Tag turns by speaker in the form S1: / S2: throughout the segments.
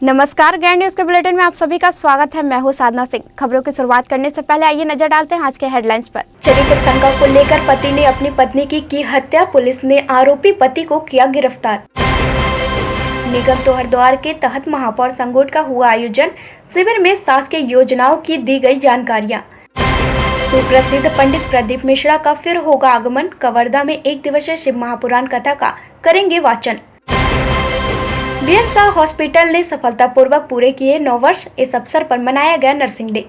S1: नमस्कार, grand news के bulletin में आप सभी का स्वागत है। मैं हूं साधना सिंह। खबरों की शुरुआत करने से पहले आइए नजर डालते हैं आज के हेडलाइंस पर। चरित्र शंका को लेकर पति ने अपनी पत्नी की हत्या, पुलिस ने आरोपी पति को किया गिरफ्तार। निगम तो हरिद्वार के तहत महापौर संगोट का हुआ आयोजन, शिविर में शासकीय योजनाओं की दी गई जानकारियाँ। सुप्रसिद्ध पंडित प्रदीप मिश्रा का फिर होगा आगमन, कवर्धा में 1 दिवसीय शिव महापुराण कथा का करेंगे वाचन। बीएम शाह हॉस्पिटल ने सफलतापूर्वक पूरे किए 9 वर्ष, इस अवसर पर मनाया गया नर्सिंग डे।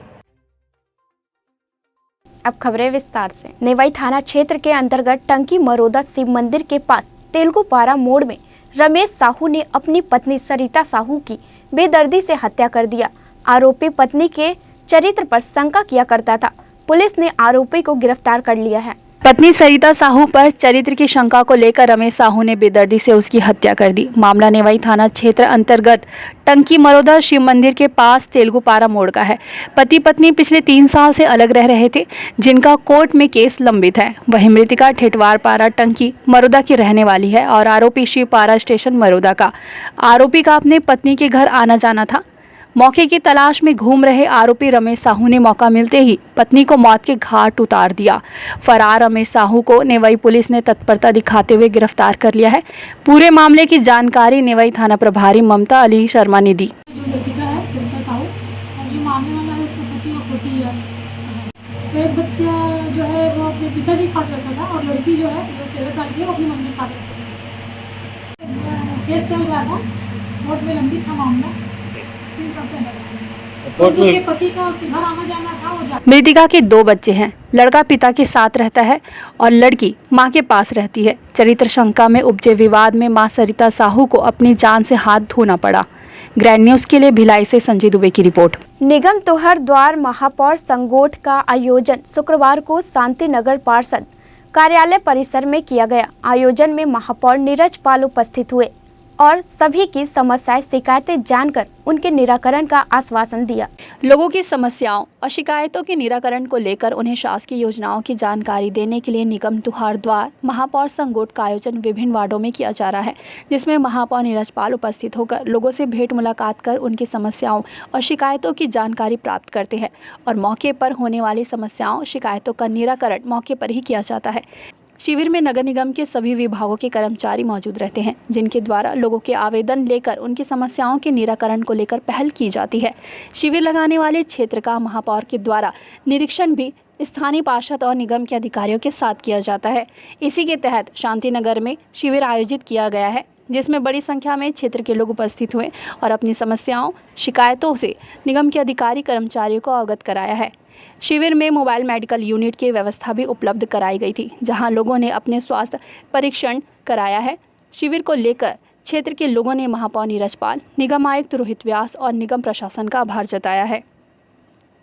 S1: अब खबरें विस्तार से। नेवाई थाना क्षेत्र के अंतर्गत टंकी मरोदा शिव मंदिर के पास तेलुगुपारा मोड़ में रमेश साहू ने अपनी पत्नी सरिता साहू की बेदर्दी से हत्या कर दिया। आरोपी पत्नी के चरित्र पर शंका किया करता था। पुलिस ने आरोपी को गिरफ्तार कर लिया है।
S2: पत्नी सरिता साहू पर चरित्र की शंका को लेकर रमेश साहू ने बेदर्दी से उसकी हत्या कर दी। मामला नेवाई थाना क्षेत्र अंतर्गत टंकी मरोदा शिव मंदिर के पास तेलुगुपारा मोड़ का है। पति पत्नी पिछले 3 साल से अलग रह रहे थे, जिनका कोर्ट में केस लंबित है। वहीं मृतिका ठेठवार पारा टंकी मरोदा की रहने वाली है और आरोपी शिवपारा स्टेशन मरोदा का। आरोपी का अपने पत्नी के घर आना जाना था। मौके की तलाश में घूम रहे आरोपी रमेश साहू ने मौका मिलते ही पत्नी को मौत के घाट उतार दिया। फरार रमेश साहू को नेवाई पुलिस ने तत्परता दिखाते हुए गिरफ्तार कर लिया है। पूरे मामले की जानकारी नेवाई थाना प्रभारी ममता अली शर्मा ने दी।
S3: जो लड़का है सरिता साहू, और जो मामले वाला है उसका पति, वो 40 ईयर तो एक बच्चा जो है वो अपने पिताजी के पास रहता था, और लड़की जो है वो 13 साल की है, वो अपनी मम्मी के पास रहती थी। केस चल रहा था, कोर्ट में लंबित था मामला। उसके पति का उसके घर आना जाना था।
S2: मृतिका के 2 बच्चे हैं। लड़का पिता के साथ रहता है और लड़की मां के पास रहती है। चरित्र शंका में उपजे विवाद में मां सरिता साहू को अपनी जान से हाथ धोना पड़ा। ग्रैंड न्यूज के लिए भिलाई से संजय दुबे की रिपोर्ट।
S1: निगम तो हरिद्वार महापौर संगोट का आयोजन शुक्रवार को शांति नगर पार्षद कार्यालय परिसर में किया गया। आयोजन में महापौर नीरज पाल उपस्थित हुए और सभी की समस्याएं शिकायतें जानकर उनके निराकरण का आश्वासन दिया।
S2: लोगों की समस्याओं और शिकायतों के निराकरण को लेकर उन्हें शासकीय योजनाओं की जानकारी देने के लिए निगम तो हरिद्वार महापौर संगोट का आयोजन विभिन्न वार्डों में किया जा रहा है, जिसमें महापौर नीरज पाल उपस्थित होकर लोगों से भेंट मुलाकात कर उनकी समस्याओं और शिकायतों की जानकारी प्राप्त करते हैं और मौके पर होने वाली समस्याओं शिकायतों का निराकरण मौके पर ही किया जाता है। शिविर में नगर निगम के सभी विभागों के कर्मचारी मौजूद रहते हैं, जिनके द्वारा लोगों के आवेदन लेकर उनकी समस्याओं के निराकरण को लेकर पहल की जाती है। शिविर लगाने वाले क्षेत्र का महापौर के द्वारा निरीक्षण भी स्थानीय पार्षद और निगम के अधिकारियों के साथ किया जाता है। इसी के तहत शांति नगर में शिविर आयोजित किया गया है, जिसमें बड़ी संख्या में क्षेत्र के लोग उपस्थित हुए और अपनी समस्याओं शिकायतों से निगम के अधिकारी कर्मचारियों को अवगत कराया है। शिविर में मोबाइल मेडिकल यूनिट की व्यवस्था भी उपलब्ध कराई गई थी, जहां लोगों ने अपने स्वास्थ्य परीक्षण कराया है। शिविर को लेकर क्षेत्र के लोगों ने महापौर नीरज पाल, निगम आयुक्त रोहित व्यास और निगम प्रशासन का आभार जताया है।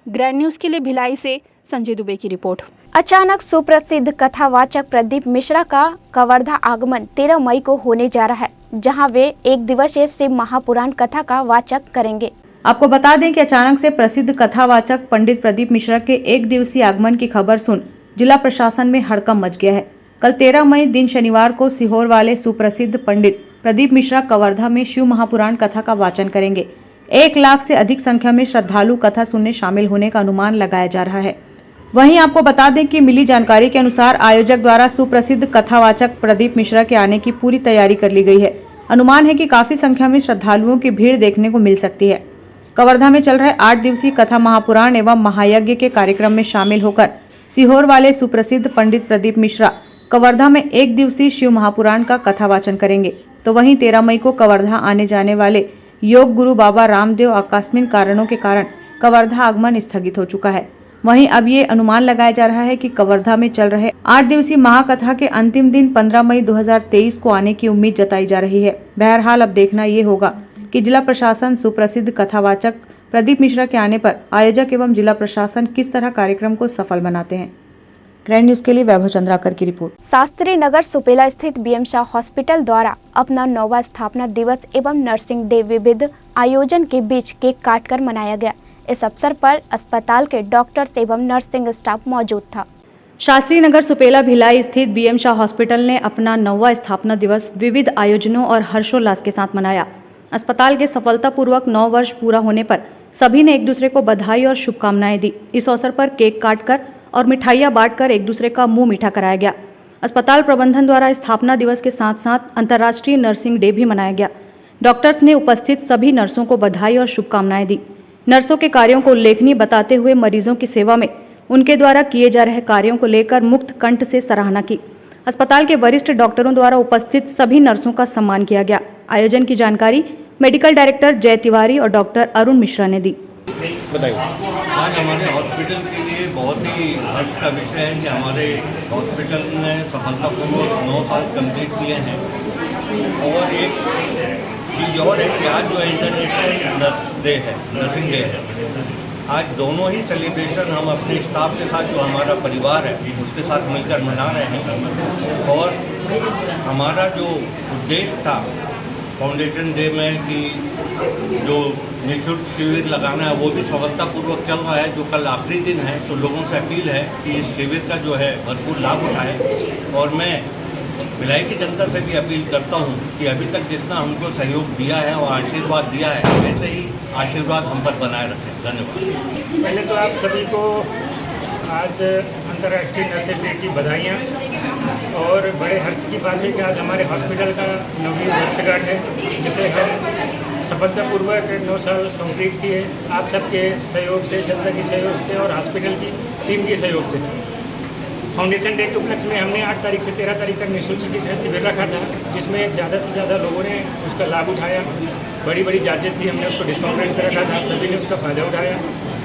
S2: ग्रैंड न्यूज के लिए भिलाई से संजय दुबे की रिपोर्ट।
S1: अचानक सुप्रसिद्ध कथावाचक प्रदीप मिश्रा का कवर्धा आगमन 13 मई को होने जा रहा है, जहां वे 1 दिवसीय शिव महापुराण कथा का वाचक करेंगे।
S4: आपको बता दें कि अचानक से प्रसिद्ध कथावाचक पंडित प्रदीप मिश्रा के 1 दिवसीय आगमन की खबर सुन जिला प्रशासन में हड़कंप मच गया है। कल 13 मई दिन शनिवार को सीहोर वाले सुप्रसिद्ध पंडित प्रदीप मिश्रा कवर्धा में शिव महापुराण कथा का वाचन करेंगे। 1 लाख से अधिक संख्या में श्रद्धालु कथा सुनने शामिल होने का अनुमान लगाया जा रहा है। वहीं आपको बता दें कि मिली जानकारी के अनुसार आयोजक द्वारा सुप्रसिद्ध कथावाचक प्रदीप मिश्रा के आने की पूरी तैयारी कर ली गई है। अनुमान है कि काफी संख्या में श्रद्धालुओं की भीड़ देखने को मिल सकती है। कवर्धा में चल रहे 8 दिवसीय कथा महापुराण एवं महायज्ञ के कार्यक्रम में शामिल होकर सीहोर वाले सुप्रसिद्ध पंडित प्रदीप मिश्रा कवर्धा में 1 दिवसीय शिव महापुराण का कथा वाचन करेंगे। तो वहीं 13 मई को कवर्धा आने जाने वाले योग गुरु बाबा रामदेव आकस्मिक कारणों के कारण कवर्धा आगमन स्थगित हो चुका है। वहीं अब ये अनुमान लगाया जा रहा है कि कवर्धा में चल रहे 8 दिवसीय महाकथा के अंतिम दिन 15 मई 2023 को आने की उम्मीद जताई जा रही है। बहरहाल अब देखना ये होगा कि जिला प्रशासन सुप्रसिद्ध कथावाचक प्रदीप मिश्रा के आने पर आयोजक एवं जिला प्रशासन किस तरह कार्यक्रम को सफल बनाते हैं। ग्रैंड न्यूज के लिए वैभव चंद्राकर की रिपोर्ट।
S1: शास्त्री नगर सुपेला स्थित बीएम शाह हॉस्पिटल द्वारा अपना 9वां स्थापना दिवस एवं नर्सिंग डे विविध आयोजन के बीच केक काटकर मनाया गया। इस अवसर पर अस्पताल के डॉक्टर्स एवं नर्सिंग स्टाफ मौजूद था।
S4: शास्त्री नगर सुपेला भिलाई स्थित बीएम शाह हॉस्पिटल ने अपना 9वां स्थापना दिवस विविध आयोजनों और हर्षोल्लास के साथ मनाया। अस्पताल के सफलतापूर्वक 9 वर्ष पूरा होने पर सभी ने एक दूसरे को बधाई और शुभकामनाएं दी। इस अवसर पर केक काटकर और मिठाइयां बांटकर एक दूसरे का मुंह मीठा कराया गया। अस्पताल प्रबंधन द्वारा स्थापना दिवस के साथ साथ अंतर्राष्ट्रीय नर्सिंग डे भी मनाया गया। डॉक्टर्स ने उपस्थित सभी नर्सों को बधाई और शुभकामनाएं दी। नर्सों के कार्यों को उल्लेखनीय बताते हुए मरीजों की सेवा में उनके द्वारा किए जा रहे कार्यों को लेकर मुक्त कंठ से सराहना की। अस्पताल के वरिष्ठ डॉक्टरों द्वारा उपस्थित सभी नर्सों का सम्मान किया गया। आयोजन की जानकारी मेडिकल डायरेक्टर जय तिवारी और डॉक्टर अरुण मिश्रा ने दी।
S5: बताइए। आज हमारे हॉस्पिटल के लिए बहुत ही हर्ष का विषय है कि हमारे हॉस्पिटल ने सफलतापूर्वक 9 साल कंप्लीट किए हैं। और एक चीज़ और है कि आज जो इंटरनेशनल नर्स डे है, नर्सिंग डे है, आज दोनों ही सेलिब्रेशन हम अपने स्टाफ के साथ, जो हमारा परिवार है, उसके साथ मिलकर मना रहे हैं। और हमारा जो उद्देश्य था फाउंडेशन डे में कि जो निःशुल्क शिविर लगाना है, वो भी सफलतापूर्वक चल रहा है। जो कल आखिरी दिन है, तो लोगों से अपील है कि इस शिविर का जो है भरपूर लाभ उठाएं। और मैं भिलाई की जनता से भी अपील करता हूं कि अभी तक जितना हमको सहयोग दिया है और आशीर्वाद दिया है, वैसे ही आशीर्वाद हम पर बनाए रखें। धन्यवाद।
S6: पहले तो आप सभी को आज अंतर्राष्ट्रीय नर्सिंग डे की बधाइयाँ। और बड़े हर्ष की बात है कि आज हमारे हॉस्पिटल का 9वीं वर्षगांठ है, जिसे हम सफलतापूर्वक 9 साल कंप्लीट किए। आप सबके सहयोग से, जनता के सहयोग से और हॉस्पिटल की टीम के सहयोग से। फाउंडेशन डे के उपलक्ष्य में हमने 8 तारीख से 13 तारीख तक निःशुल्क चिकित्सा शिविर रखा था, जिसमें ज़्यादा से ज़्यादा लोगों ने उसका लाभ उठाया। बड़ी बड़ी जांचें थी, हमने उसको डिस्काउंट रेट पर रखा था, सभी ने उसका फ़ायदा उठाया।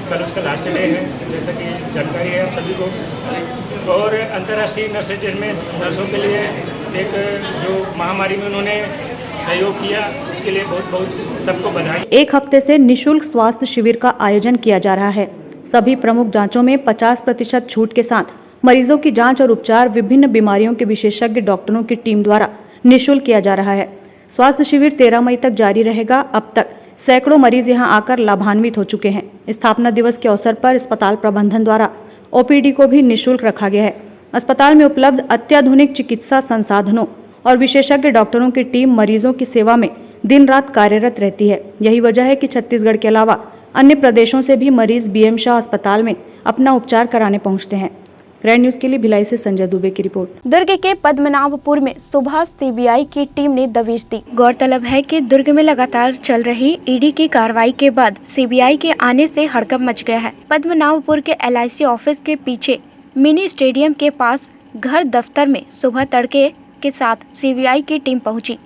S6: कल उसका लास्ट डे है, जैसा कि जानकारी है आप सभी को। और अंतर्राष्ट्रीय नर्सिंग डे में नर्सों के लिए एक जो महामारी में उन्होंने सहयोग किया, उसके लिए बहुत बहुत सबको बधाई।
S4: एक हफ्ते से निःशुल्क स्वास्थ्य शिविर का आयोजन किया जा रहा है। सभी प्रमुख जांचों में 50% छूट के साथ मरीजों की जांच और उपचार विभिन्न बीमारियों के विशेषज्ञ डॉक्टरों की टीम द्वारा निःशुल्क किया जा रहा है। स्वास्थ्य शिविर 13 मई तक जारी रहेगा। अब तक सैकड़ों मरीज यहां आकर लाभान्वित हो चुके हैं। स्थापना दिवस के अवसर पर अस्पताल प्रबंधन द्वारा ओपीडी को भी निःशुल्क रखा गया है। अस्पताल में उपलब्ध अत्याधुनिक चिकित्सा संसाधनों और विशेषज्ञ डॉक्टरों की टीम मरीजों की सेवा में दिन रात कार्यरत रहती है। यही वजह है कि छत्तीसगढ़ के अलावा अन्य प्रदेशों से भी मरीज बीएम शाह अस्पताल में अपना उपचार कराने पहुंचते हैं। ग्रैंड न्यूज के लिए भिलाई से संजय दुबे की रिपोर्ट।
S1: दुर्ग के पद्मनाभपुर में सुबह सीबीआई की टीम ने दबिश दी। गौरतलब है कि दुर्ग में लगातार चल रही ईडी की कार्रवाई के बाद सीबीआई के आने से हड़कंप मच गया है। पद्मनाभपुर के एलआईसी ऑफिस के पीछे मिनी स्टेडियम के पास घर दफ्तर में सुबह तड़के के साथ सीबीआई की टीम पहुंची।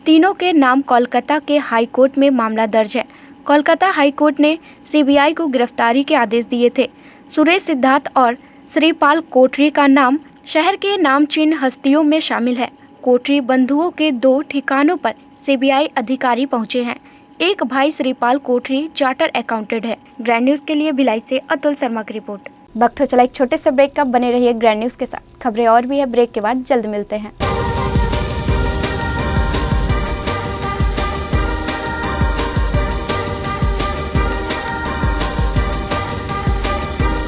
S1: तीनों के नाम कोलकाता के हाई कोर्ट में मामला दर्ज है। कोलकाता हाई कोर्ट ने सीबीआई को गिरफ्तारी के आदेश दिए थे। सुरेश सिद्धार्थ और श्रीपाल कोठरी का नाम शहर के नामचीन हस्तियों में शामिल है। कोठरी बंधुओं के 2 ठिकानों पर सीबीआई अधिकारी पहुंचे हैं। एक भाई श्रीपाल कोठरी चार्टर अकाउंटेंट है। ग्रैंड न्यूज के लिए भिलाई से अतुल शर्मा की रिपोर्ट। वक्त हो चला एक छोटे से ब्रेक का, बने रहिए ग्रैंड न्यूज के साथ। खबरें और भी है, ब्रेक के बाद जल्द मिलते हैं।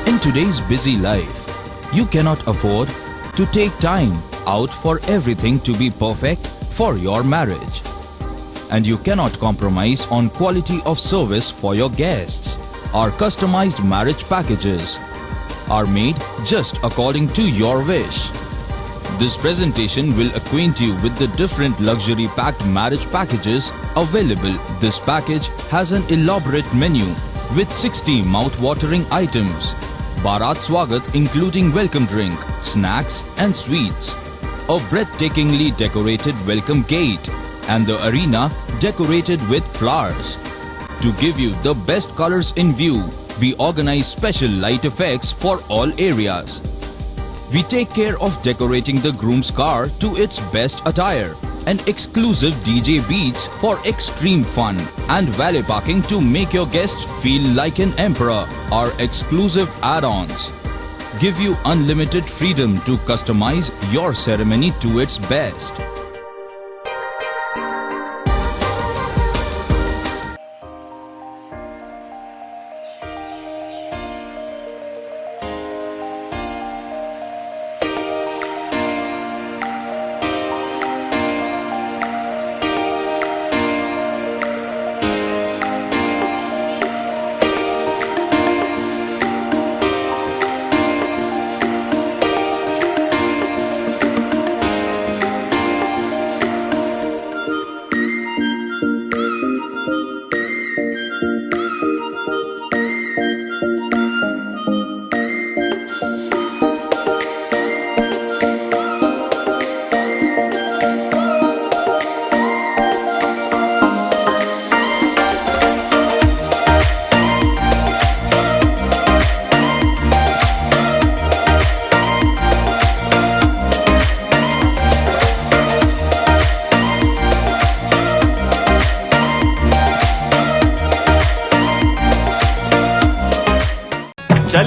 S7: In today's busy life, you cannot afford to take time out for everything to be perfect for your marriage. And you cannot compromise on quality of service for your guests. Our customized marriage packages are made just according to your wish. This presentation will acquaint you with the different luxury-packed marriage packages available. This package has an elaborate menu with 60 mouth-watering items. Bharat Swagat including welcome drink, snacks and sweets. A breathtakingly decorated welcome gate and the arena decorated with flowers. To give you the best colors in view, we organize special light effects for all areas. We take care of decorating the groom's car to its best attire. And exclusive DJ beats for extreme fun and valet parking to make your guests feel like an emperor. Our exclusive add-ons give you unlimited freedom to customize your ceremony to its best.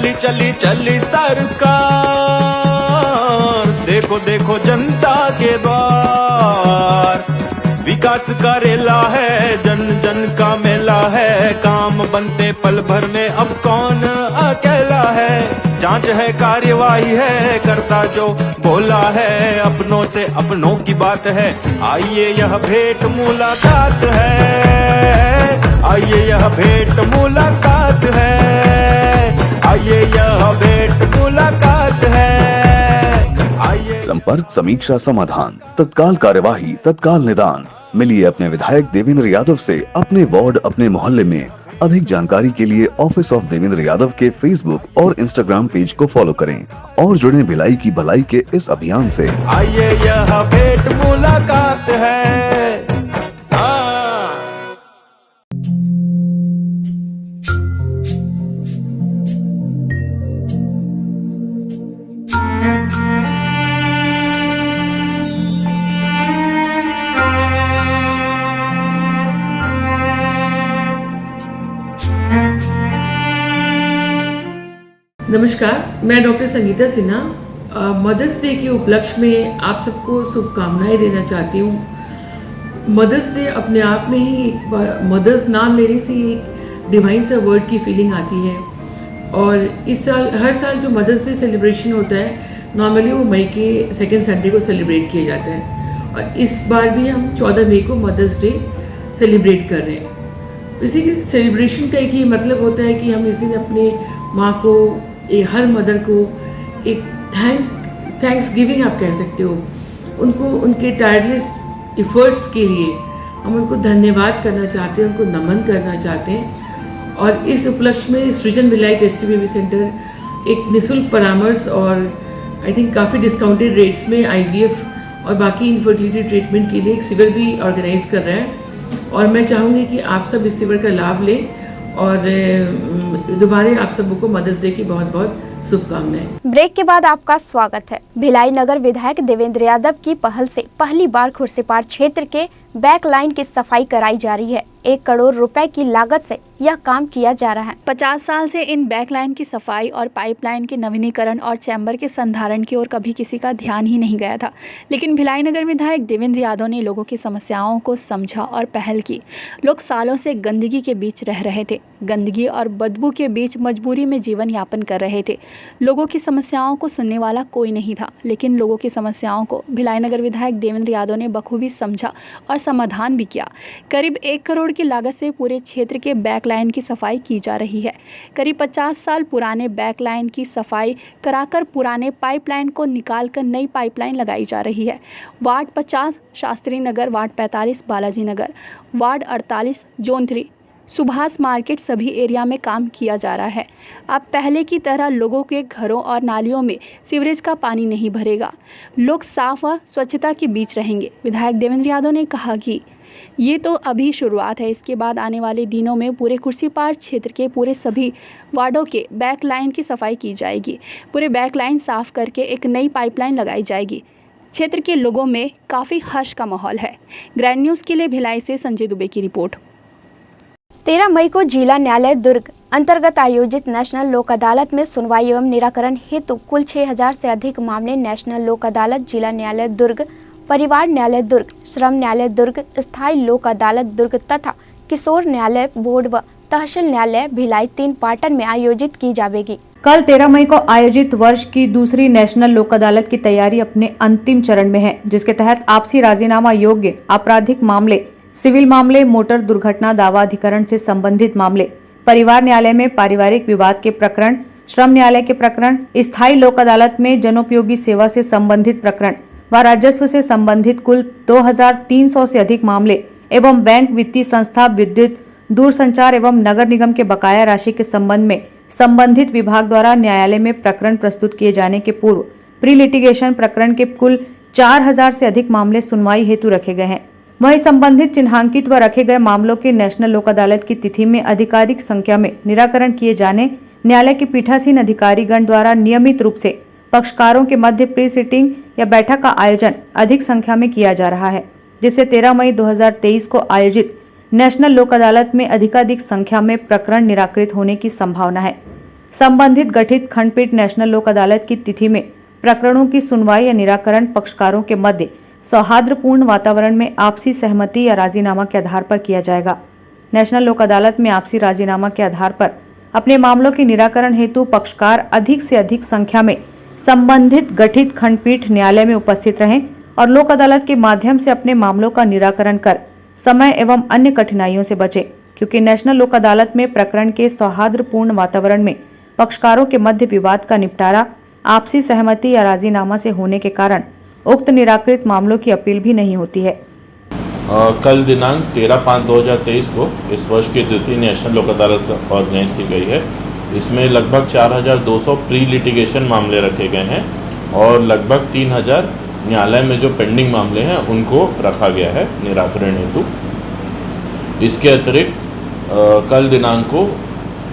S8: चली चली चली सरकार, देखो देखो जनता के द्वार। विकास करेला है, जन जन का मेला है, काम बनते पल भर में अब कौन अकेला है। जांच है कार्यवाही है, करता जो बोला है, अपनों से अपनों की बात है। आइए यह भेंट मुलाकात है, आइए यह भेंट मुलाकात है, आइए यह भेंट मुलाकात है, आइए।
S9: संपर्क, समीक्षा, समाधान, तत्काल कार्यवाही, तत्काल निदान। मिलिए अपने विधायक देवेंद्र यादव से अपने वार्ड, अपने मोहल्ले में। अधिक जानकारी के लिए ऑफिस ऑफ देवेंद्र यादव के फेसबुक और इंस्टाग्राम पेज को फॉलो करें और जुड़े भिलाई की भलाई के इस अभियान से।
S8: आइए यह भेंट मुलाकात है।
S10: नमस्कार, मैं doctor Sangeeta Sinha Mother's Day के उपलक्ष्य में आप सबको शुभकामनाएं देना चाहती हूँ। मदर्स डे अपने आप में ही मदर्स नाम लेने से एक डिवाइन सा वर्ड की फीलिंग आती है। और इस साल हर साल जो मदर्स डे सेलिब्रेशन होता है नॉर्मली वो मई के सेकेंड संडे को सेलिब्रेट किया जाता है, और इस बार भी हम 14 मई को मदर्स डे सेलिब्रेट कर रहे हैं। इसी सेलिब्रेशन का एक ही मतलब होता है कि हम इस दिन अपने माँ को, हर मदर को एक थैंक्स गिविंग आप कह सकते हो, उनको उनके टायरलेस एफर्ट्स के लिए हम उनको धन्यवाद करना चाहते हैं, उनको नमन करना चाहते हैं। और इस उपलक्ष्य में सृजन भिलाई टेस्टी बेबी सेंटर एक निःशुल्क परामर्श और आई थिंक काफ़ी डिस्काउंटेड रेट्स में IVF और बाकी इनफर्टिलिटी ट्रीटमेंट के लिए एक शिविर भी ऑर्गेनाइज कर रहा है। और मैं चाहूँगी कि आप सब इस शिविर का लाभ लें। और दोबारा आप सबको मदर्स डे की बहुत बहुत शुभकामनाएं।
S1: ब्रेक के बाद आपका स्वागत है। भिलाई नगर विधायक देवेंद्र यादव की पहल से पहली बार खुर्सीपार क्षेत्र के बैक लाइन की सफाई कराई जा रही है। 1 करोड़ रुपए की लागत से यह काम किया जा रहा है।
S2: 50 साल से इन बैकलाइन की सफाई और पाइपलाइन के नवीनीकरण और चैम्बर के संधारण की ओर कभी किसी का ध्यान ही नहीं गया था, लेकिन भिलाई नगर विधायक देवेंद्र यादव ने लोगों की समस्याओं को समझा और पहल की। लोग सालों से गंदगी के बीच रह रहे थे, गंदगी और बदबू के बीच मजबूरी में जीवन यापन कर रहे थे। लोगों की समस्याओं को सुनने वाला कोई नहीं था, लेकिन लोगों की समस्याओं को भिलाई नगर विधायक देवेंद्र यादव ने बखूबी समझा और समाधान भी किया। करीब 1 करोड़ की लागत से पूरे क्षेत्र के बैकलाइन की सफाई की जा रही है। करीब 50 साल पुराने बैकलाइन की सफाई कराकर पुराने पाइपलाइन को निकालकर नई पाइपलाइन लगाई जा रही है। Ward 50 Shastri Nagar, ward 45 Balaji Nagar, ward 48 zone 3 Subhash market सभी एरिया में काम किया जा रहा है। अब पहले की तरह लोगों के घरों और नालियों में सीवरेज का पानी नहीं भरेगा। लोग साफ व स्वच्छता के बीच रहेंगे। विधायक देवेंद्र यादव ने कहा कि ये तो अभी शुरुआत है, इसके बाद आने वाले दिनों में पूरे खुर्सीपार क्षेत्र के पूरे सभी वार्डों के बैक लाइन की सफाई की जाएगी। पूरे बैक लाइन साफ करके एक नई पाइपलाइन लगाई जाएगी। क्षेत्र के लोगों में काफ़ी हर्ष का माहौल है। ग्रैंड न्यूज़ के लिए भिलाई से संजय दुबे की रिपोर्ट।
S1: 13 मई को जिला न्यायालय दुर्ग अंतर्गत आयोजित नेशनल लोक अदालत में सुनवाई एवं निराकरण हेतु कुल 6000 से अधिक मामले नेशनल लोक अदालत, जिला न्यायालय दुर्ग, परिवार न्यायालय दुर्ग, श्रम न्यायालय दुर्ग, स्थायी लोक अदालत दुर्ग तथा किशोर न्यायालय बोर्ड व तहसील न्यायालय भिलाई 3 पाटन में आयोजित की जाएगी।
S4: कल 13 मई को आयोजित वर्ष की दूसरी नेशनल लोक अदालत की तैयारी अपने अंतिम चरण में है, जिसके तहत आपसी राजीनामा योग्य आपराधिक मामले, सिविल मामले, मोटर दुर्घटना दावा अधिकरण से संबंधित मामले, परिवार न्यायालय में पारिवारिक विवाद के प्रकरण, श्रम न्यायालय के प्रकरण, स्थायी लोक अदालत में जनोपयोगी सेवा से संबंधित प्रकरण व राजस्व से संबंधित कुल 2300 से अधिक मामले एवं बैंक, वित्तीय संस्था, विद्युत, दूरसंचार एवं नगर निगम के बकाया राशि के संबंध में संबंधित विभाग द्वारा न्यायालय में प्रकरण प्रस्तुत किए जाने के पूर्व प्री लिटिगेशन प्रकरण के कुल 4000 से अधिक मामले सुनवाई हेतु रखे गए हैं। वहीं संबंधित चिन्हांकित व रखे गए मामलों के नेशनल लोक अदालत की तिथि में अधिकारिक संख्या में निराकरण किए जाने न्यायालय के पीठासीन अधिकारीगण द्वारा नियमित रूप से पक्षकारों के मध्य प्री सिटिंग या बैठक का आयोजन अधिक संख्या में किया जा रहा है, जिससे 13 मई 2023 को आयोजित नेशनल लोक अदालत में अधिकाधिक संख्या में प्रकरण निराकृत होने की संभावना है। संबंधित गठित खंडपीठ नेशनल लोक अदालत की तिथि में प्रकरणों की सुनवाई या निराकरण पक्षकारों के मध्य सौहार्दपूर्ण वातावरण में आपसी सहमति या राजीनामा के आधार पर किया जाएगा। नेशनल लोक अदालत में आपसी राजीनामा के आधार पर अपने मामलों के निराकरण हेतु पक्षकार अधिक से अधिक संख्या में संबंधित गठित खंडपीठ न्यायालय में उपस्थित रहें और लोक अदालत के माध्यम से अपने मामलों का निराकरण कर समय एवं अन्य कठिनाइयों से बचे, क्योंकि नेशनल लोक अदालत में प्रकरण के सौहार्दपूर्ण वातावरण में पक्षकारों के मध्य विवाद का निपटारा आपसी सहमति या राजीनामा से होने के कारण उक्त निराकृत मामलों की अपील भी नहीं होती है।
S11: कल दिनांक 13/5/2023 को इस वर्ष की द्वितीय नेशनल लोक अदालत ऑर्गेनाइज की गई है। इसमें लगभग 4200 प्री लिटिगेशन मामले रखे गए हैं और लगभग 3000 न्यायालय में जो पेंडिंग मामले हैं उनको रखा गया है निराकरण हेतु। इसके अतिरिक्त कल दिनांक को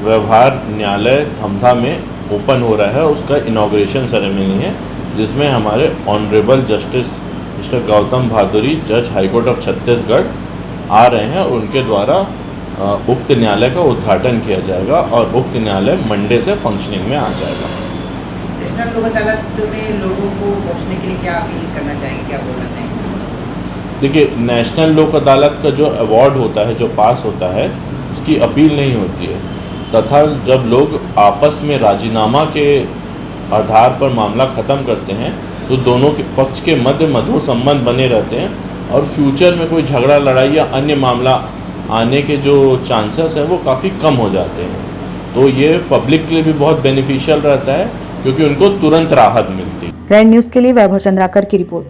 S11: व्यवहार न्यायालय धमधा में ओपन हो रहा है, उसका इनॉग्रेशन सेरेमनी है, जिसमें हमारे honourable justice mister Gautam Bhaduri, जज हाईकोर्ट ऑफ छत्तीसगढ़ आ रहे हैं और उनके द्वारा उक्त न्यायालय का उद्घाटन किया जाएगा और उक्त न्यायालय मंडे से फंक्शनिंग में आ जाएगा।
S12: नेशनल लोक अदालत में लोगों को पहुंचने के लिए क्या अपील करना चाहेंगे, क्या बोलना चाहेंगे?
S11: देखिए, नेशनल लोक अदालत का जो अवार्ड होता है, जो पास होता है, उसकी अपील नहीं होती है, तथा जब लोग आपस में राजीनामा के आधार पर मामला ख़त्म करते हैं तो दोनों के पक्ष के मध्य मधुर संबंध बने रहते हैं और फ्यूचर में कोई झगड़ा लड़ाई या अन्य मामला आने के जो चांसेस हैं वो काफ़ी कम हो जाते हैं। तो ये पब्लिक के लिए भी बहुत बेनिफिशियल रहता है क्योंकि उनको तुरंत राहत मिलती है।
S4: ग्रैंड न्यूज़ के लिए वैभव चंद्राकर की रिपोर्ट।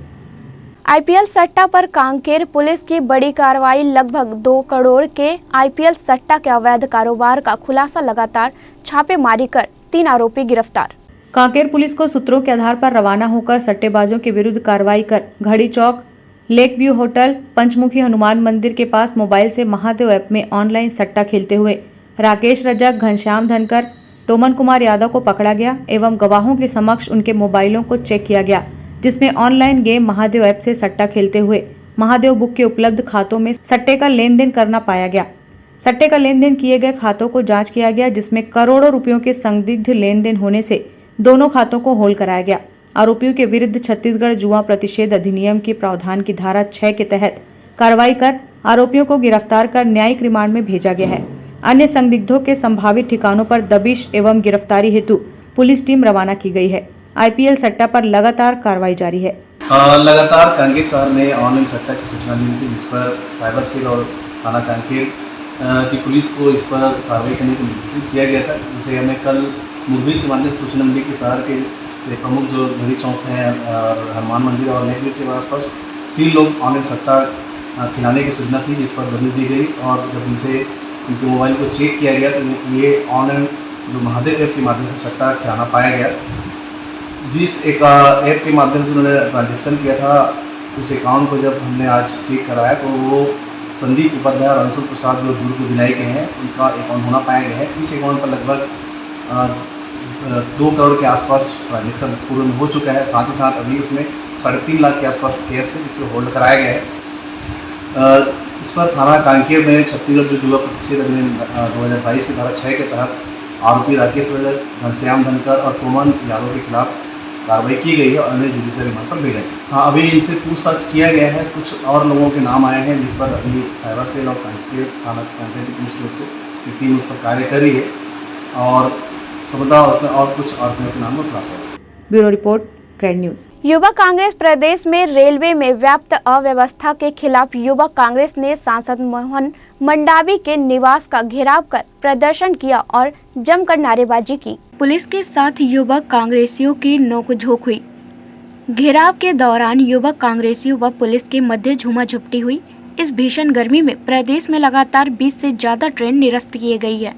S1: आईपीएल सट्टा पर कांकेर पुलिस की बड़ी कार्रवाई। लगभग 2 करोड़ के आईपीएल सट्टा के अवैध कारोबार का खुलासा, लगातार छापेमारी कर 3 आरोपी गिरफ्तार।
S4: कांकेर पुलिस को सूत्रों के आधार पर रवाना होकर सट्टेबाजों के विरुद्ध कार्रवाई कर घड़ी चौक, लेक व्यू होटल, पंचमुखी हनुमान मंदिर के पास मोबाइल से महादेव ऐप में ऑनलाइन सट्टा खेलते हुए राकेश रजक, घनश्याम धनकर, टोमन कुमार यादव को पकड़ा गया एवं गवाहों के समक्ष उनके मोबाइलों को चेक किया गया, जिसमें ऑनलाइन गेम महादेव ऐप से सट्टा खेलते हुए महादेव बुक के उपलब्ध खातों में सट्टे का लेन देन करना पाया गया। सट्टे का लेन देन किए गए खातों को जांच किया गया, जिसमें करोड़ों रुपयों के संदिग्ध लेन देन होने से दोनों खातों को होल्ड कराया गया। आरोपियों के विरुद्ध छत्तीसगढ़ जुआ प्रतिषेध अधिनियम के प्रावधान की धारा 6 के तहत कार्रवाई कर आरोपियों को गिरफ्तार कर न्यायिक रिमांड में भेजा गया है। अन्य संदिग्धों के संभावित ठिकानों पर दबिश एवं गिरफ्तारी हेतु पुलिस टीम रवाना की गई है। आईपीएल सट्टा पर लगातार कार्रवाई जारी है।
S13: लगातार कांकेर शहर में ऑनलाइन सट्टा की सूचना मिली थी, जिस पर साइबर सेल और थाना कांकेर की पुलिस को इस पर कार्रवाई करने को निर्देशित किया गया था, जिसे हमें कल मुखबिर के माध्यम से सूचना मिली कि शहर के प्रमुख जो घड़ी चौक हैं और हनुमान मंदिर और लेक के आसपास 3 लोग ऑनलाइन सट्टा खिलाने की सूचना थी, जिस पर दबिश दी गई और जब उनसे उनके मोबाइल को चेक किया गया तो ये ऑनलाइन जो महादेव ऐप के माध्यम से सट्टा खिलाना पाया गया। जिस एक ऐप के माध्यम से उन्होंने ट्रांजेक्शन किया था, उस अकाउंट को जब हमने आज चेक कराया तो वो संदीप उपाध्याय और अंशुल प्रसाद जो दुर्ग विनायक हैं, उनका अकाउंट होना पाया गया है। इस अकाउंट पर लगभग 2 करोड़ के आसपास ट्रांजेक्शन पूर्ण हो चुका है। साथ ही साथ अभी उसमें 3.5 लाख के आसपास कैश है, जिससे होल्ड कराया गया है। इस पर थाना कांकेर में छत्तीसगढ़ जो जुआ प्रतिषेध अधिनियम 2022 की धारा 6 के तहत आरोपी राकेश रजक, घनश्याम धनकर और टोमन यादव के खिलाफ कार्रवाई की गई है और उन्हें जुडिशियल रिमांड पर भेजा गया। हाँ, अभी इनसे पूछताछ किया गया है। कुछ और लोगों के नाम आए हैं, जिस पर अभी साइबर सेल और कांकेर थाना कांकेर की पुलिस की ओर से टीम उस पर कार्य कर रही है और समुदाय उसमें और कुछ आरोपियों के नाम पर खुलासा हुआ।
S4: Bureau report, grand news.
S1: युवा कांग्रेस प्रदेश में रेलवे में व्याप्त अव्यवस्था के खिलाफ युवा कांग्रेस ने सांसद मोहन मंडावी के निवास का घेराव कर प्रदर्शन किया और जमकर नारेबाजी की। पुलिस के साथ युवा कांग्रेसियों की नोकझोंक हुई। घेराव के दौरान युवा कांग्रेसियों व पुलिस के मध्य झूमाझपटी हुई। इस भीषण गर्मी में प्रदेश में लगातार 20 से ज्यादा ट्रेन निरस्त किए गई है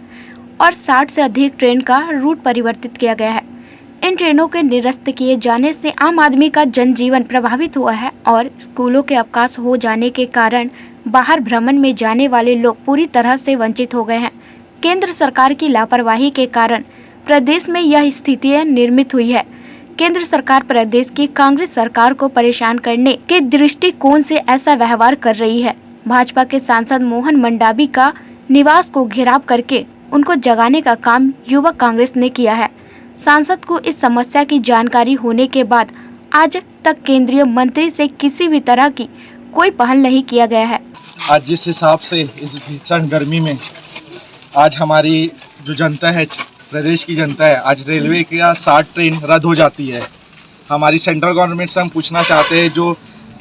S1: और 60 से अधिक ट्रेन का रूट परिवर्तित किया गया है। इन ट्रेनों के निरस्त किए जाने से आम आदमी का जनजीवन प्रभावित हुआ है और स्कूलों के अवकाश हो जाने के कारण बाहर भ्रमण में जाने वाले लोग पूरी तरह से वंचित हो गए हैं। केंद्र सरकार की लापरवाही के कारण प्रदेश में यह स्थिति निर्मित हुई है। केंद्र सरकार प्रदेश की कांग्रेस सरकार को परेशान करने के दृष्टिकोण से ऐसा व्यवहार कर रही है। भाजपा के सांसद मोहन मंडावी का निवास को घेराव करके उनको जगाने का काम युवक कांग्रेस ने किया है। सांसद को इस समस्या की जानकारी होने के बाद आज तक केंद्रीय मंत्री से किसी भी तरह की कोई पहल नहीं किया गया है।
S14: आज जिस हिसाब से इस भीषण गर्मी में आज हमारी जो जनता है, प्रदेश की जनता है, आज रेलवे का 60 ट्रेन रद्द हो जाती है। हमारी सेंट्रल गवर्नमेंट से हम पूछना चाहते हैं, जो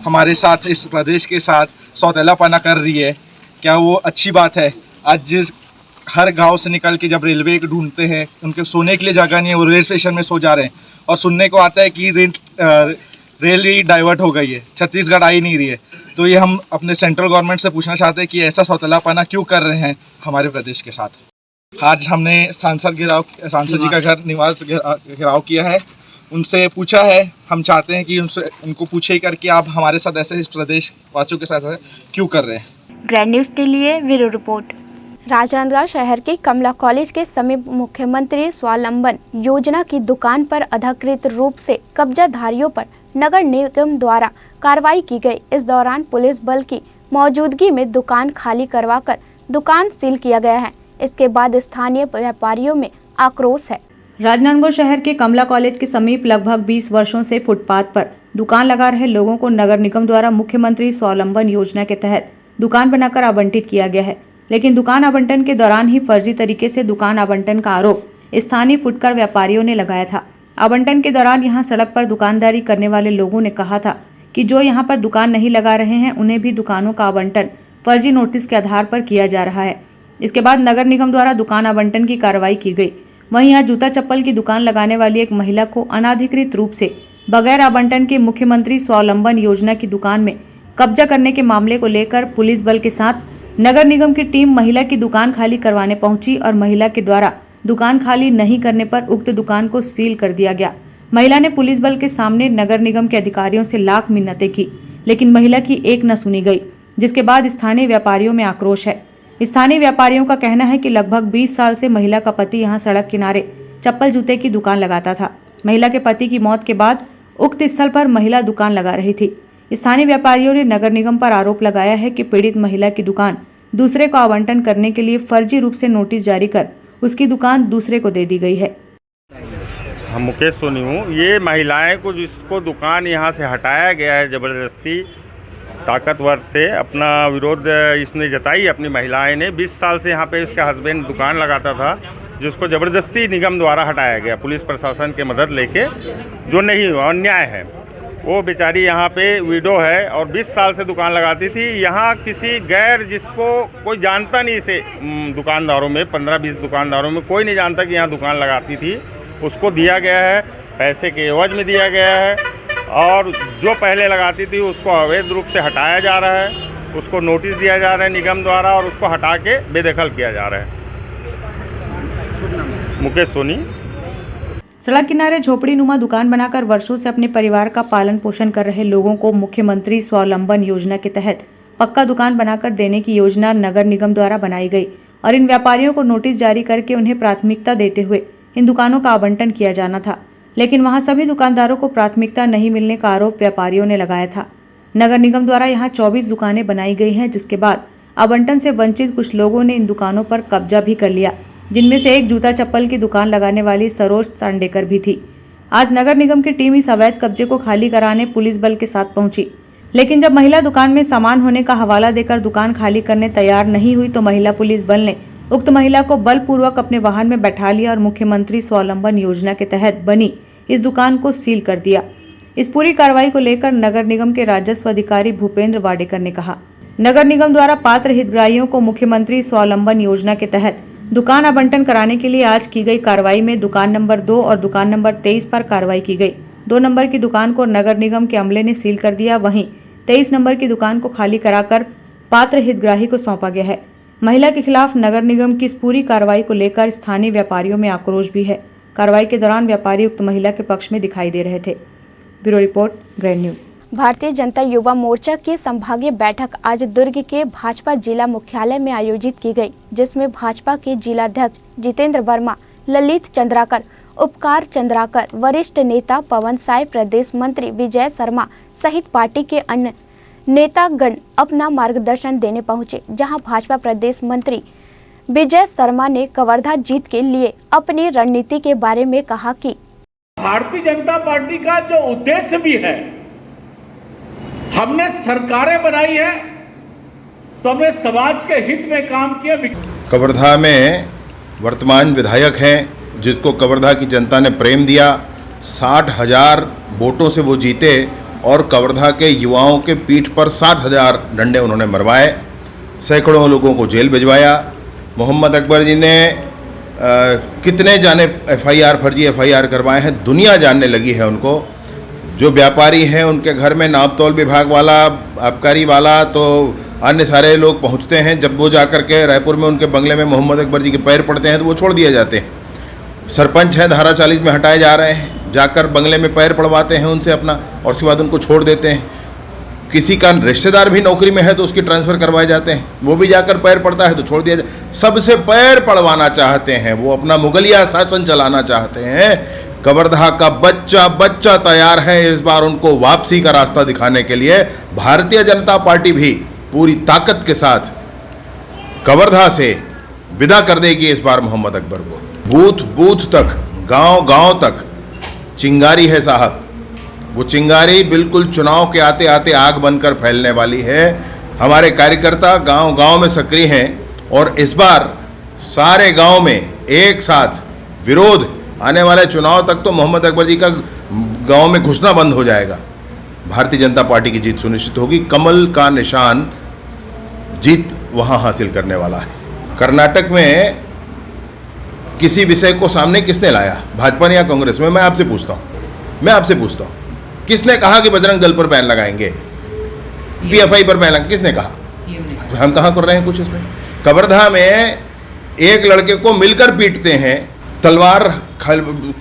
S14: हमारे साथ इस प्रदेश के साथ सौतेलापना कर रही है, क्या वो अच्छी बात है? आज हर गांव से निकल के जब रेलवे ढूंढते हैं, उनके सोने के लिए जगह नहीं है, वो रेल स्टेशन में सो जा रहे हैं और सुनने को आता है कि रेल ही डाइवर्ट हो गई है, छत्तीसगढ़ आ ही नहीं रही है। तो ये हम अपने सेंट्रल गवर्नमेंट से पूछना चाहते हैं कि ऐसा सौतेलापना क्यों कर रहे हैं हमारे प्रदेश के साथ। आज हमने सांसद जी का घर निवास घेराव किया है, उनसे पूछा है, हम चाहते हैं कि उनको पूछे करके आप हमारे साथ ऐसे इस प्रदेश वासियों के साथ क्यों कर रहे हैं।
S1: ग्रैंड न्यूज़ के लिए ब्यूरो रिपोर्ट। राजनांदगांव शहर के कमला कॉलेज के समीप मुख्यमंत्री स्वावलंबन योजना की दुकान पर अधिकृत रूप से कब्जाधारियों पर नगर निगम द्वारा कार्रवाई की गई। इस दौरान पुलिस बल की मौजूदगी में दुकान खाली करवाकर दुकान सील किया गया है। इसके बाद स्थानीय व्यापारियों में आक्रोश है।
S4: राजनांदगांव शहर के कमला कॉलेज के समीप लगभग 20 वर्षों से फुटपाथ पर दुकान लगा रहे लोगों को नगर निगम द्वारा मुख्यमंत्री स्वावलंबन योजना के तहत दुकान बनाकर आवंटित किया गया है। लेकिन दुकान आवंटन के दौरान ही फर्जी तरीके से दुकान आवंटन का आरोप स्थानीय फुटकर व्यापारियों ने लगाया था। आवंटन के दौरान यहां सड़क पर दुकानदारी करने वाले लोगों ने कहा था कि जो यहां पर दुकान नहीं लगा रहे हैं, उन्हें भी दुकानों का आवंटन फर्जी नोटिस के आधार पर किया जा रहा है। इसके बाद नगर निगम द्वारा दुकान आवंटन की कार्रवाई की गई। वहीं यहाँ जूता चप्पल की दुकान लगाने वाली एक महिला को अनाधिकृत रूप से बगैर आवंटन के मुख्यमंत्री स्वावलंबन योजना की दुकान में कब्जा करने के मामले को लेकर पुलिस बल के साथ नगर निगम की टीम महिला की दुकान खाली करवाने पहुंची और महिला के द्वारा दुकान खाली नहीं करने पर उक्त दुकान को सील कर दिया गया। महिला ने पुलिस बल के सामने नगर निगम के अधिकारियों से लाख मिन्नतें की, लेकिन महिला की एक न सुनी गई, जिसके बाद स्थानीय व्यापारियों में आक्रोश है। स्थानीय व्यापारियों का कहना है कि लगभग 20 साल से महिला का पति यहां सड़क किनारे चप्पल जूते की दुकान लगाता था। महिला के पति की मौत के बाद उक्त स्थल पर महिला दुकान लगा रही थी। स्थानीय व्यापारियों ने नगर निगम पर आरोप लगाया है कि पीड़ित महिला की दुकान दूसरे को आवंटन करने के लिए फर्जी रूप से नोटिस जारी कर उसकी दुकान दूसरे को दे दी गई है।
S15: हम मुकेश सोनी हूँ। ये महिलाएं को जिसको दुकान यहाँ से हटाया गया है ज़बरदस्ती ताकतवर से, अपना विरोध इसने जताई। अपनी महिलाएं ने 20 साल से यहाँ पे इसका हस्बैंड दुकान लगाता था, जिसको ज़बरदस्ती निगम द्वारा हटाया गया पुलिस प्रशासन की मदद लेके, जो नहीं हुआ, अन्याय है। वो बेचारी यहाँ पे विडो है और 20 साल से दुकान लगाती थी। यहाँ किसी गैर, जिसको कोई जानता नहीं, इसे दुकानदारों में 15-20 दुकानदारों में कोई नहीं जानता कि यहाँ दुकान लगाती थी, उसको दिया गया है, पैसे के एवज में दिया गया है। और जो पहले लगाती थी उसको अवैध रूप से हटाया जा रहा है, उसको नोटिस दिया जा रहा है निगम द्वारा और उसको हटा के बेदखल किया जा रहा है। मुकेश सोनी।
S4: सड़क किनारे झोपड़ी नुमा दुकान बनाकर वर्षों से अपने परिवार का पालन पोषण कर रहे लोगों को मुख्यमंत्री स्वावलंबन योजना के तहत पक्का दुकान बनाकर देने की योजना नगर निगम द्वारा बनाई गई और इन व्यापारियों को नोटिस जारी करके उन्हें प्राथमिकता देते हुए इन दुकानों का आवंटन किया जाना था। लेकिन वहां सभी दुकानदारों को प्राथमिकता नहीं मिलने का आरोप व्यापारियों ने लगाया था। नगर निगम द्वारा यहां 24 दुकानें बनाई गई हैं, जिसके बाद आवंटन से वंचित कुछ लोगों ने इन दुकानों पर कब्जा भी कर लिया, जिनमें से एक जूता चप्पल की दुकान लगाने वाली सरोज तांडेकर भी थी। आज नगर निगम की टीम इस अवैध कब्जे को खाली कराने पुलिस बल के साथ पहुंची, लेकिन जब महिला दुकान में सामान होने का हवाला देकर दुकान खाली करने तैयार नहीं हुई तो महिला पुलिस बल ने उक्त महिला को बलपूर्वक अपने वाहन में बैठा लिया और मुख्यमंत्री स्वावलंबन योजना के तहत बनी इस दुकान को सील कर दिया। इस पूरी कार्रवाई को लेकर नगर निगम के राजस्व अधिकारी भूपेंद्र वाडेकर ने कहा, नगर निगम द्वारा पात्र हितग्राहियों को मुख्यमंत्री स्वावलंबन योजना के तहत दुकान आवंटन कराने के लिए आज की गई कार्रवाई में दुकान नंबर 2 और दुकान नंबर 23 पर कार्रवाई की गई। 2 नंबर की दुकान को नगर निगम के अमले ने सील कर दिया, वहीं 23 नंबर की दुकान को खाली कराकर पात्र हितग्राही को सौंपा गया है। महिला के खिलाफ नगर निगम की इस पूरी कार्रवाई को लेकर स्थानीय व्यापारियों में आक्रोश भी है। कार्रवाई के दौरान व्यापारी उक्त महिला के पक्ष में दिखाई दे रहे थे। Bureau report, grand news.
S1: Bharatiya Janata Yuva Morcha की संभागीय बैठक आज दुर्ग के भाजपा जिला मुख्यालय में आयोजित की गई, जिसमें भाजपा के जिलाध्यक्ष जितेंद्र वर्मा, ललित चंद्राकर, उपकार चंद्राकर, वरिष्ठ नेता पवन साय, प्रदेश मंत्री विजय शर्मा सहित पार्टी के अन्य नेतागण अपना मार्गदर्शन देने पहुंचे। जहां भाजपा प्रदेश मंत्री विजय शर्मा ने कवर्धा जीत के लिए अपनी रणनीति के बारे में कहा कि
S16: भारतीय जनता पार्टी का जो उद्देश्य भी है, हमने सरकारें बनाई है तो हमने समाज के हित में काम किया।
S17: कवर्धा में वर्तमान विधायक हैं जिसको कवर्धा की जनता ने प्रेम दिया, 60,000 वोटों से वो जीते और कवर्धा के युवाओं के पीठ पर 7,000 डंडे उन्होंने मरवाए, सैकड़ों लोगों को जेल भिजवाया। मोहम्मद अकबर जी ने कितने जाने फर्जी एफआईआर करवाए हैं, दुनिया जानने लगी है उनको। जो व्यापारी हैं उनके घर में नाप तोल विभाग वाला, आबकारी वाला, तो अन्य सारे लोग पहुंचते हैं। जब वो जाकर के रायपुर में उनके बंगले में मोहम्मद अकबर जी के पैर पड़ते हैं तो वो छोड़ दिए जाते हैं। सरपंच हैं धारा 40 में हटाए जा रहे हैं, जाकर बंगले में पैर पड़वाते हैं उनसे अपना, और उसके बाद उनको छोड़ देते हैं। किसी का रिश्तेदार भी नौकरी में है तो उसकी ट्रांसफ़र करवाए जाते हैं, वो भी जाकर पैर पड़ता है तो छोड़ दिया जाए। सबसे पैर पड़वाना चाहते हैं, वो अपना मुगलिया शासन चलाना चाहते हैं। कवर्धा का बच्चा बच्चा तैयार है इस बार उनको वापसी का रास्ता दिखाने के लिए। भारतीय जनता पार्टी भी पूरी ताकत के साथ कवर्धा से विदा कर देगी इस बार मोहम्मद अकबर को। बूथ बूथ तक, गांव गांव तक चिंगारी है साहब। वो चिंगारी बिल्कुल चुनाव के आते आते आग बनकर फैलने वाली है। हमारे कार्यकर्ता गांव गांव में सक्रिय हैं और इस बार सारे गांव में एक साथ विरोध, आने वाले चुनाव तक तो मोहम्मद अकबर जी का गांव में घुसना बंद हो जाएगा। भारतीय जनता पार्टी की जीत सुनिश्चित होगी। कमल का निशान जीत वहां हासिल करने वाला है। कर्नाटक में किसी विषय को सामने किसने लाया, भाजपा ने या कांग्रेस में? मैं आपसे पूछता हूं किसने कहा कि बजरंग दल पर बैन लगाएंगे, पीएफआई पर बैन लगाएंगे? किसने कहा? हम कहाँ कर रहे हैं कुछ इसमें? कवर्धा में एक लड़के को मिलकर पीटते हैं, तलवार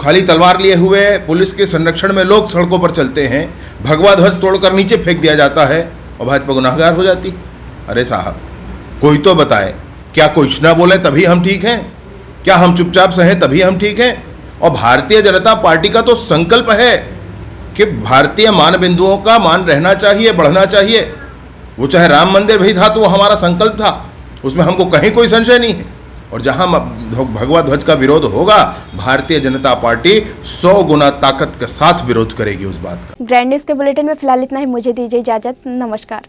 S17: खाली तलवार लिए हुए पुलिस के संरक्षण में लोग सड़कों पर चलते हैं, भगवा ध्वज तोड़कर नीचे फेंक दिया जाता है और भाजपा गुनाहगार हो जाती। अरे साहब, कोई तो बताए, क्या कुछ ना बोले तभी हम ठीक हैं? क्या हम चुपचाप सहें तभी हम ठीक हैं? और भारतीय जनता पार्टी का तो संकल्प है कि भारतीय मान बिंदुओं का मान रहना चाहिए, बढ़ना चाहिए। वो चाहे राम मंदिर भी था तो वो हमारा संकल्प था, उसमें हमको कहीं कोई संशय नहीं है। और जहां भगवा ध्वज का विरोध होगा, भारतीय जनता पार्टी 100 गुना ताकत के साथ विरोध करेगी उस बात का।
S1: ग्रैंड न्यूज के बुलेटिन में फिलहाल इतना ही। मुझे दीजिए इजाजत। नमस्कार।